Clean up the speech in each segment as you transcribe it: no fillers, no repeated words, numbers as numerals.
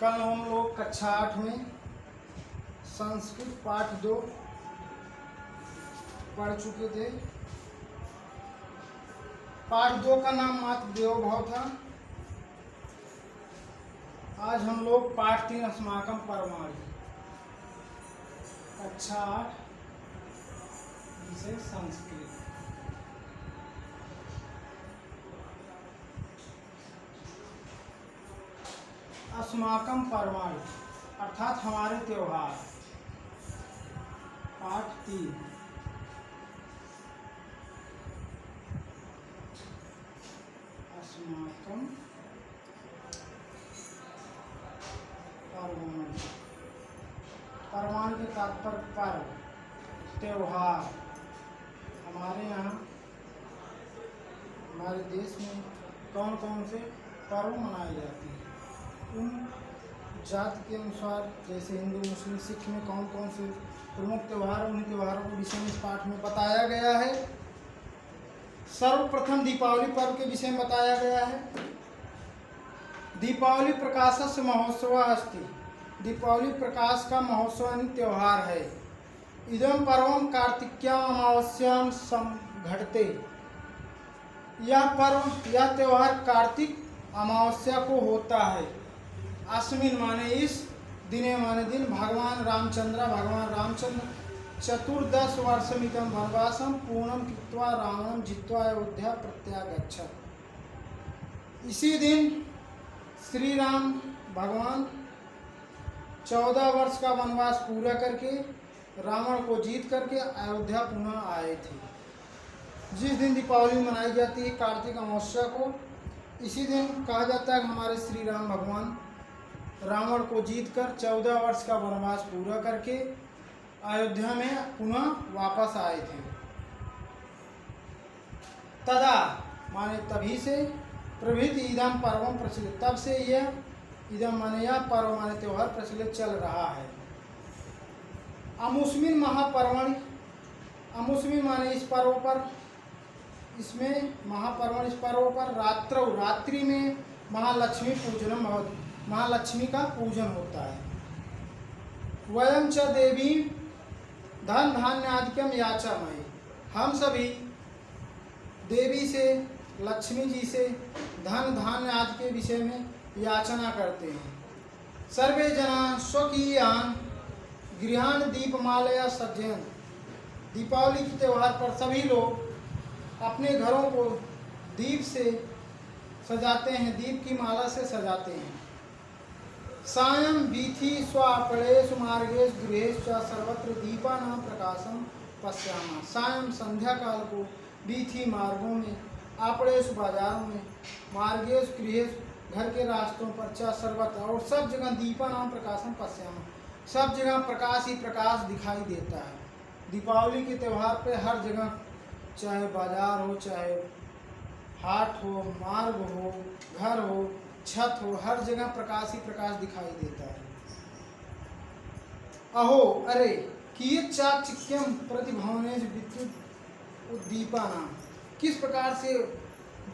कल हम लोग कक्षा 8 में संस्कृत पाठ 2 पढ़ चुके थे। पाठ 2 का नाम मात्र देवभाव था। आज हम लोग पाठ 3 अस्माकं परमाणु कक्षा 8 विषय संस्कृत। अस्माकं परमाणु अर्थात हमारे त्योहार। पाठ 3 अस्माकं परमाणु। परमाणु के तात्पर्य पर्व, त्योहार। हमारे यहाँ हमारे देश में कौन कौन से पर्व मनाए जाते हैं, उन जाति के अनुसार, जैसे हिंदू मुस्लिम सिख में कौन कौन से प्रमुख त्यौहार, उन त्योहारों के विषय में इस पाठ में बताया गया है। सर्वप्रथम दीपावली पर्व के विषय में बताया गया है। दीपावली प्रकाशस्य महोत्सव अस्ति। दीपावली प्रकाश का महोत्सव यानी त्योहार है। इदं पर्वं कार्तिक्याम अमावस्याम संघटते। यह पर्व, यह त्योहार कार्तिक अमावस्या को होता है। अस्मिन् माने इस, दिने माने दिन, भगवान रामचंद्र चतुर्दश वर्षमितं वनवासं पूर्णं कृत्वा रावणं जित्वा अयोध्या प्रत्यागच्छत्। इसी दिन श्री राम भगवान 14 वर्ष का वनवास पूरा करके रावण को जीत करके अयोध्या पुनः आए थे। जिस दिन दीपावली मनाई जाती है कार्तिक अमावस्या को, इसी दिन कहा जाता है हमारे श्री राम भगवान रावण को जीतकर 14 वर्ष का वनवास पूरा करके अयोध्या में पुनः वापस आए थे। तदा माने तभी से, प्रभृति इदं पर्वं प्रचलित, तब से यह इदं माने यह पर्व माने त्योहार प्रचलित चल रहा है। अमुस्मिन् महापर्वणि, अमुस्मिन् माने इस पर्व पर, इसमें महापर्वण इस पर्व पर रात्रौ, रात्रि में महालक्ष्मी पूजनम भवति, महालक्ष्मी का पूजन होता है। वयं च देवी धन धान्यादिकम याचामहे। हम सभी देवी से, लक्ष्मी जी से धन धान्य आदि के विषय में याचना करते हैं। सर्वे जना स्वकीयान गृहान दीपमालया सज्जयन्। दीपावली के त्यौहार पर सभी लोग अपने घरों को दीप से सजाते हैं, दीप की माला से सजाते हैं। सायं वीथि स्वापणेषु मार्गेषु गृहेषु च सर्वत्र दीपानां प्रकाशं पश्यामः। सायं संध्या काल को वीथि मार्गों में, आपणेषु बाजारों में, मार्गेषु गृहेषु घर के रास्तों पर, च सर्वत्र और सब जगह दीपानां प्रकाशं पश्यामः, सब जगह प्रकाश ही प्रकाश दिखाई देता है। दीपावली के त्यौहार पे हर जगह, चाहे बाजार हो, चाहे हाट हो, मार्ग हो, घर हो, छत हो, हर जगह प्रकाश ही प्रकाश दिखाई देता है। अहो अरे कियत् चाकचिक्यं प्रतिभवनेषु विद्युत उद्दीपानां। किस प्रकार से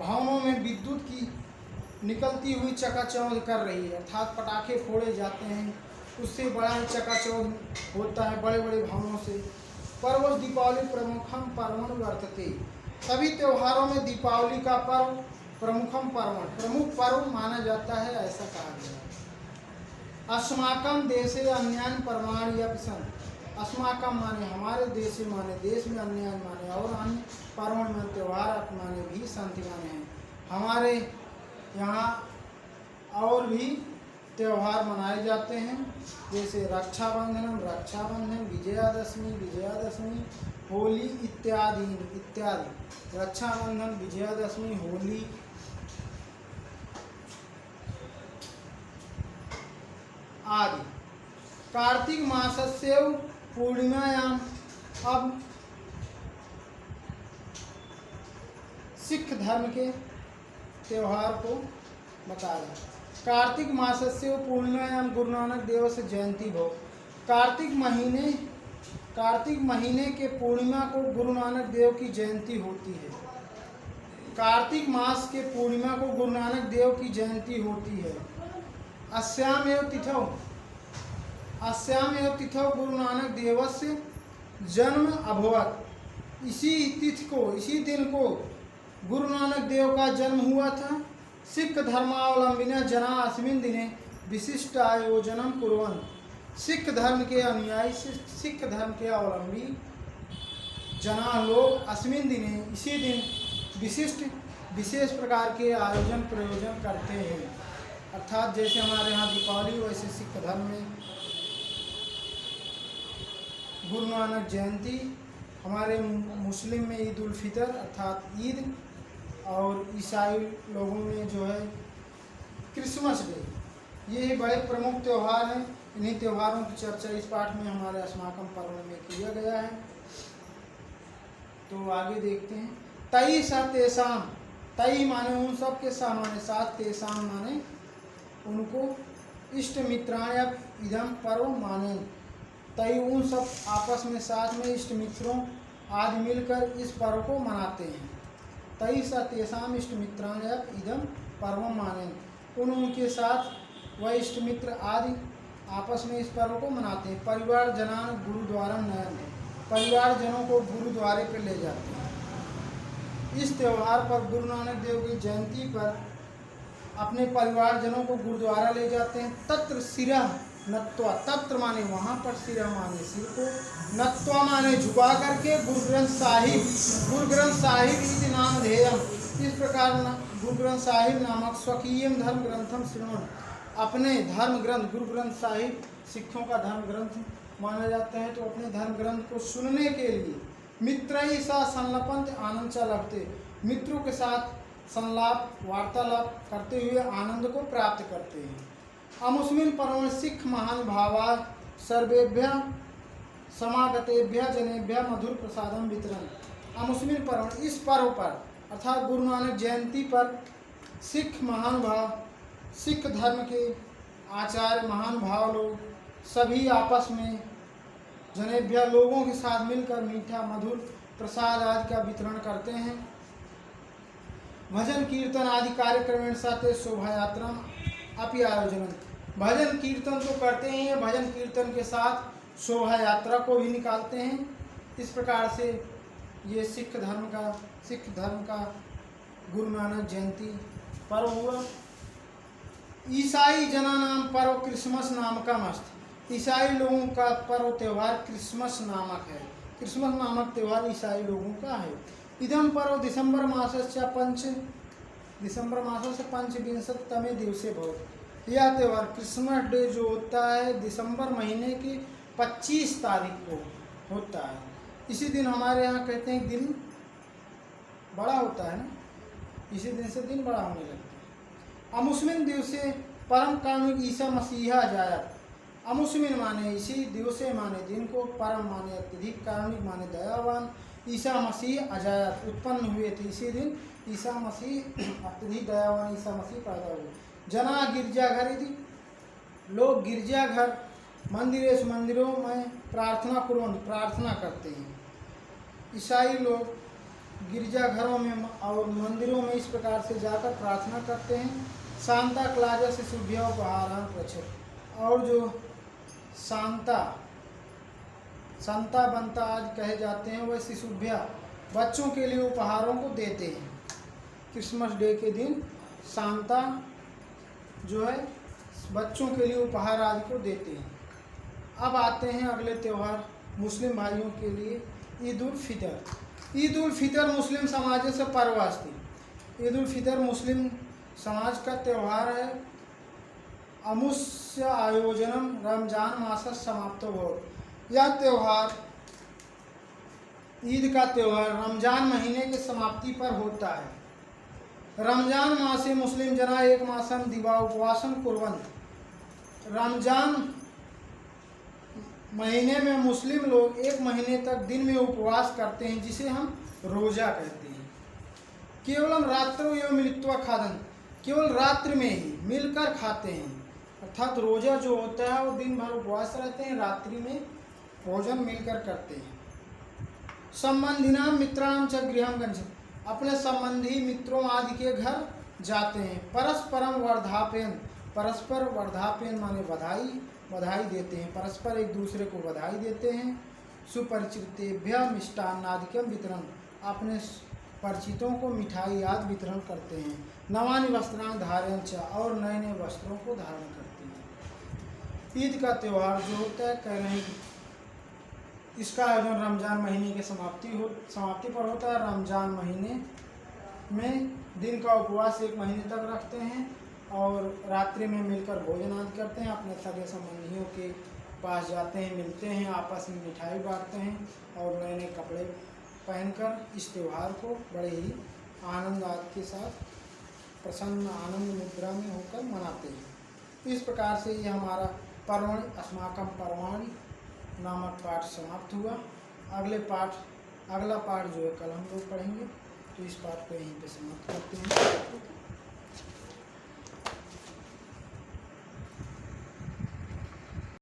भवनों में विद्युत की निकलती हुई चकाचौंध कर रही है, अर्थात पटाखे फोड़े जाते हैं, उससे बड़ा ही चकाचौंध होता है बड़े बड़े भवनों से। पर्व दीपावली प्रमुखम पर्वण वर्तते। सभी त्योहारों में दीपावली का पर्व प्रमुखम पर्वण, प्रमुख पर्व माना जाता है, ऐसा कहा गया। अस्माकं देशे अन्यान्य पर्वाणि अपि सन्ति। अस्माकं माने हमारे देशे माने देश में, अन्यान्य माने और अन्य, पर्वण माने त्योहार माने भी, सन्ति माने हैं। हमारे यहाँ और भी त्योहार मनाए जाते हैं, जैसे रक्षाबंधन, विजयादशमी, होली इत्यादि। रक्षाबंधन, विजयादशमी, होली आदि। कार्तिक मासस्य पूर्णिमायाम। अब सिख धर्म के त्योहार को बताया। कार्तिक मासस्य पूर्णिमायाम गुरु नानक देव से जयंती भव। कार्तिक महीने के पूर्णिमा को गुरु नानक देव की जयंती होती है। कार्तिक मास के पूर्णिमा को गुरु नानक देव की जयंती होती है। अस्यामेव तिथौ गुरु नानक देवस्य जन्म अभवत्। इसी तिथि को, इसी दिन को गुरु नानक देव का जन्म हुआ था। सिख धर्मावलंबिनः जनाः अस्मिन् दिने विशिष्ट आयोजनम कुर्वन्। सिख धर्म के अनुयायी, सिख धर्म के अवलंबी जना लोग अस्मिन् दिने, इसी दिन विशेष प्रकार के आयोजन प्रयोजन करते हैं। अर्थात जैसे हमारे यहाँ दीपावली, वैसे सिख धर्म में गुरु नानक जयंती, हमारे मुस्लिम में ईद उल फितर अर्थात ईद, और ईसाई लोगों में जो है क्रिसमस डे, ये बड़े प्रमुख त्यौहार हैं। इन्हीं त्योहारों की चर्चा इस पाठ में हमारे अस्माकम पर्व में किया गया है। तो आगे देखते हैं। तई स तेसाम, तई माने उन सब के सा माने साथ, तेसाम माने उनको, इष्ट मित्राय इदम पर्व माने, तई उन सब आपस में साथ में इष्ट मित्रों आदि मिलकर इस पर्व को मनाते हैं। तई स तेसाम इष्ट मित्राय इदम पर्व माने, उनके साथ वह इष्ट मित्र आदि आपस में इस पर्व को मनाते हैं। परिवार जनान गुरुद्वारा नयन, परिवार जनों को गुरुद्वारे पर ले जाते हैं। इस त्यौहार पर गुरु नानक देव की जयंती पर अपने परिवार जनों को गुरुद्वारा ले जाते हैं। तत्र सिरह नत्वा, तत्र माने वहाँ पर, सिरह माने सिर को, नत्वा माने झुका करके गुरु ग्रंथ साहिब इति नाम ध्येयम, इस प्रकार गुरु ग्रंथ साहिब नामक स्वकीय धर्म ग्रंथम श्रवण, अपने धर्म ग्रंथ, गुरु ग्रंथ साहिब सिखों का धर्म ग्रंथ माना जाता है, तो अपने धर्म ग्रंथ को सुनने के लिए मित्रैः सह संलपन्त आनंद च लभते, मित्रों के साथ संलाप वार्तालाप करते हुए आनंद को प्राप्त करते हैं। अमुस्मिन् पर्वणि सिख महानुभावा सर्वेभ्य समागतेभ्य जनेभ्य मधुर प्रसादम वितरण। अमुस्मिन् पर्व, इस पर्व पर अर्थात गुरु नानक जयंती पर सिख महानुभाव, सिख धर्म के आचार्य महानुभाव लोग सभी आपस में जनेभ्य लोगों के साथ मिलकर मीठा मधुर प्रसाद आदि का वितरण करते हैं। भजन कीर्तन आदि कार्यक्रम साथ शोभा यात्रा अपि आयोजन, भजन कीर्तन तो करते हैं, भजन कीर्तन के साथ शोभा यात्रा को भी निकालते हैं। इस प्रकार से ये सिख धर्म का गुरु नानक जयंती पर्व हुआ। ईसाई जना नाम पर्व क्रिसमस नामकम अस्ति, ईसाई लोगों का पर्व त्यौहार क्रिसमस नामक है। क्रिसमस नामक त्यौहार ईसाई लोगों का है। इदम पर्व दिसंबर मासस्य पंचविंशतितमे दिवसे भवति। यह त्यौहार क्रिसमस डे जो होता है दिसंबर महीने की 25 तारीख को होता है। इसी दिन हमारे यहाँ कहते हैं दिन बड़ा होता है ना, इसी दिन से दिन बड़ा होने लगता है। अमुस्मिन दिवसे परम कारुणिक ईसा मसीहा जायत। अमुस्मिन माने इसी दिवसे माने दिन को, परम माने अत्यधिक, कारुणिक माने दयावान, ईसा मसीह अजायत उत्पन्न हुए थे। इसी दिन ईसा मसीह अत्यधिक दयावान ईसा मसीह पैदा हुए। जना गिरजाघर यदि लोग गिरजाघर मंदिरों में प्रार्थना करते हैं। ईसाई लोग गिरजाघरों में और मंदिरों में इस प्रकार से जाकर प्रार्थना करते हैं। सांता क्लाजा से शुभ्या उपहारान प्रचुर, और जो संता बनता आज कहे जाते हैं वह शिशुभ्या बच्चों के लिए उपहारों को देते हैं। क्रिसमस डे के दिन सांता जो है बच्चों के लिए उपहार आदि को देते हैं। अब आते हैं अगले त्यौहार मुस्लिम भाइयों के लिए ईद उल फितर। ईद उल फितर मुस्लिम समाज से पर्व अस्ति। ईद उल फितर मुस्लिम समाज का त्यौहार है। अमुस्य आयोजनम रमजान मास समाप्तो भवति। यह त्यौहार ईद का त्यौहार रमजान महीने के समाप्ति पर होता है। रमजान मासे मुस्लिम जना एक मासम दिवा उपवासम कुर्वन्ति। रमजान महीने में मुस्लिम लोग एक महीने तक दिन में उपवास करते हैं, जिसे हम रोजा कहते हैं। केवलम रात्रो एवं मिलित्वा खादन, केवल रात्रि में ही मिलकर खाते हैं। अर्थात रोजा जो होता है वो दिन भर उपवास रहते हैं, रात्रि में भोजन मिलकर करते हैं। संबंधिना मित्राणाम च गृहम गच्छन्ति, अपने संबंधी मित्रों आदि के घर जाते हैं। परस्परम वर्धापयन, परस्पर वर्धापन माने बधाई देते हैं, परस्पर एक दूसरे को बधाई देते हैं। सुपरिचितेभ्य मिष्टान्नादिकं वितरण, अपने परिचितों को मिठाई आदि वितरण करते हैं। नवानि वस्त्राणि धारयञ्च, और नए नए वस्त्रों को धारण करते हैं। ईद का त्यौहार जो होता है, कह रहे हैं इसका आयोजन रमजान महीने के समाप्ति पर होता है। रमजान महीने में दिन का उपवास 1 महीने तक रखते हैं और रात्रि में मिलकर भोजन आदि करते हैं। अपने सगे संबंधियों के पास जाते हैं, मिलते हैं, आपस में मिठाई बांटते हैं और नए नए कपड़े पहनकर इस त्यौहार को बड़े ही आनंद आदि के साथ प्रसन्न आनंद मुद्रा में होकर मनाते हैं। इस प्रकार से ये हमारा पर्वणि अस्माकं पर्वाणि नामक पाठ समाप्त हुआ। अगला पाठ जो है कल हम लोग पढ़ेंगे। तो इस पाठ को यहीं पे समाप्त करते हैं।